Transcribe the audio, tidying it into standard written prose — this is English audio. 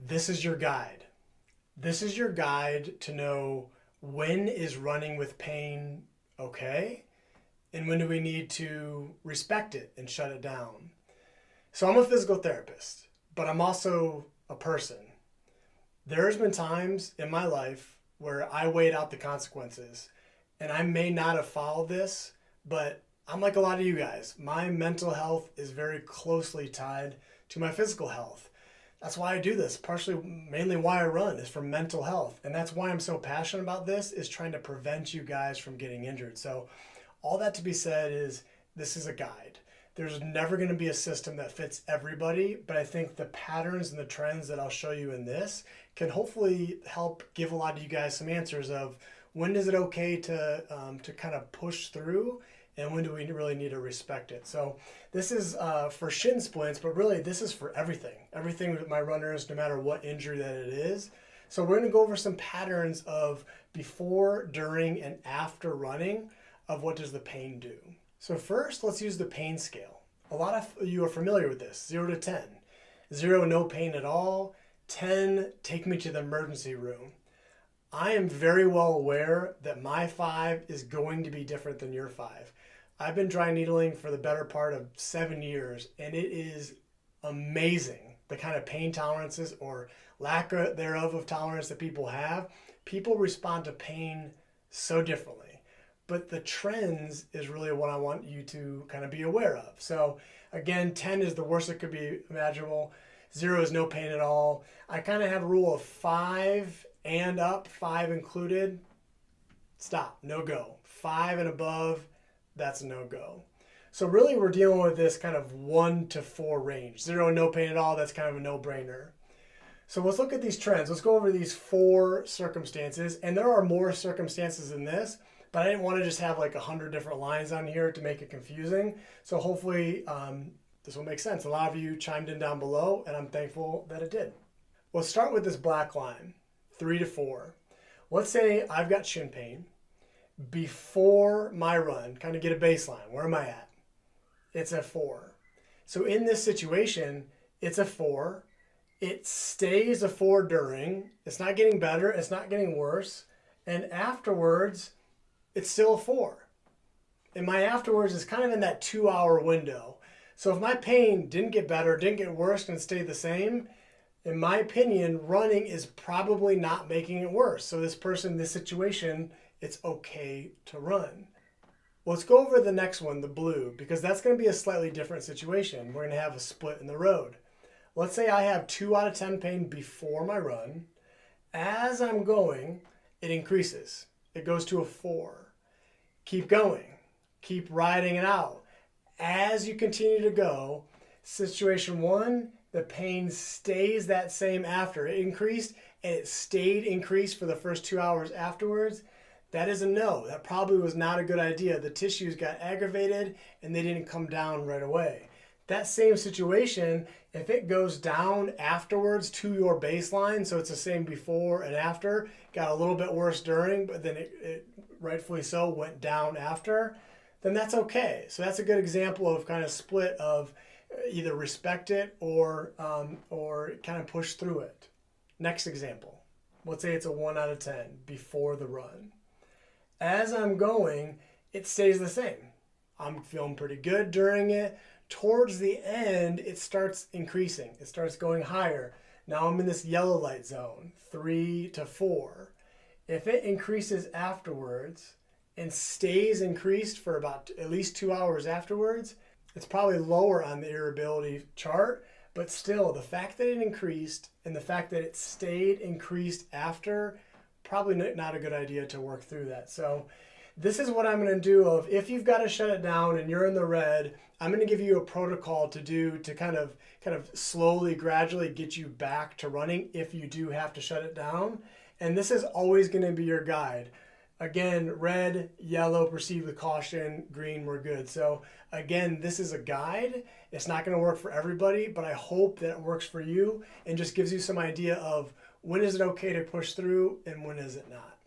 This is your guide. This is your guide to know when is running with pain okay and when do we need to respect it and shut it down. So I'm a physical therapist, but I'm also a person. There's been times in my life where I weighed out the consequences and I may not have followed this, but I'm like a lot of you guys. My mental health is very closely tied to my physical health. That's why I do this. Partially, mainly why I run is for mental health. And that's why I'm so passionate about this, is trying to prevent you guys from getting injured. So all that to be said is this is a guide. There's never going to be a system that fits everybody, but I think the patterns and the trends that I'll show you in this can hopefully help give a lot of you guys some answers of when is it okay to kind of push through and when do we really need to respect it. So this is for shin splints, but really this is for everything with my runners, no matter what injury that it is. So we're going to go over some patterns of before, during, and after running of what does the pain do. So first, let's use the pain scale. A lot of you are familiar with this, 0 to 10. 0, no pain at all. 10, take me to the emergency room. I am very well aware that my 5 is going to be different than your 5. I've been dry needling for the better part of 7 years, and it is amazing the kind of pain tolerances or lack thereof of tolerance that people have. People respond to pain so differently. But the trends is really what I want you to kind of be aware of. So again, 10 is the worst it could be imaginable. 0 is no pain at all. I kind of have a rule of 5 and up, 5 included. Stop, no go. 5 and above, that's a no go. So really we're dealing with this kind of 1 to 4 range. 0 and no pain at all, that's kind of a no-brainer. So let's look at these trends. Let's go over these 4 circumstances, and there are more circumstances than this, but I didn't want to just have like 100 different lines on here to make it confusing. So hopefully this will make sense. A lot of you chimed in down below, and I'm thankful that it did. Let's start with this black line, 3 to 4. Let's say I've got shin pain before my run, kind of get a baseline. Where am I at? It's a 4. So in this situation, it's a 4. It stays a 4 during. It's not getting better. It's not getting worse. And afterwards, it's still a 4. And my afterwards is kind of in that 2-hour window. So if my pain didn't get better, didn't get worse, and stayed the same, in my opinion, running is probably not making it worse. So this person, this situation, it's okay to run. Well, let's go over the next one, the blue, because that's going to be a slightly different situation. We're going to have a split in the road. Let's say I have 2 out of 10 pain before my run. As I'm going, it increases. It goes to a 4. Keep going. Keep riding it out. As you continue to go, situation 1, the pain stays that same after. It increased and it stayed increased for the first 2 hours afterwards. That is a no. That probably was not a good idea. The tissues got aggravated and they didn't come down right away. That same situation, if it goes down afterwards to your baseline, so it's the same before and after, got a little bit worse during, but then it rightfully so went down after, then that's okay. So that's a good example of kind of split of either respect it or kind of push through it. Next example, let's say it's a 1 out of 10 before the run. As I'm going, it stays the same. I'm feeling pretty good during it. Towards the end, it starts increasing. It starts going higher. Now I'm in this yellow light zone, 3 to 4. If it increases afterwards and stays increased for about at least 2 hours afterwards, it's probably lower on the irritability chart, but still the fact that it increased and the fact that it stayed increased after, probably not a good idea to work through that. So this is what I'm going to do of if you've got to shut it down and you're in the red, I'm going to give you a protocol to do to kind of slowly, gradually get you back to running if you do have to shut it down. And this is always going to be your guide. Again, red, yellow, proceed with caution, green, we're good. So again, this is a guide. It's not going to work for everybody, but I hope that it works for you and just gives you some idea of when is it okay to push through and when is it not.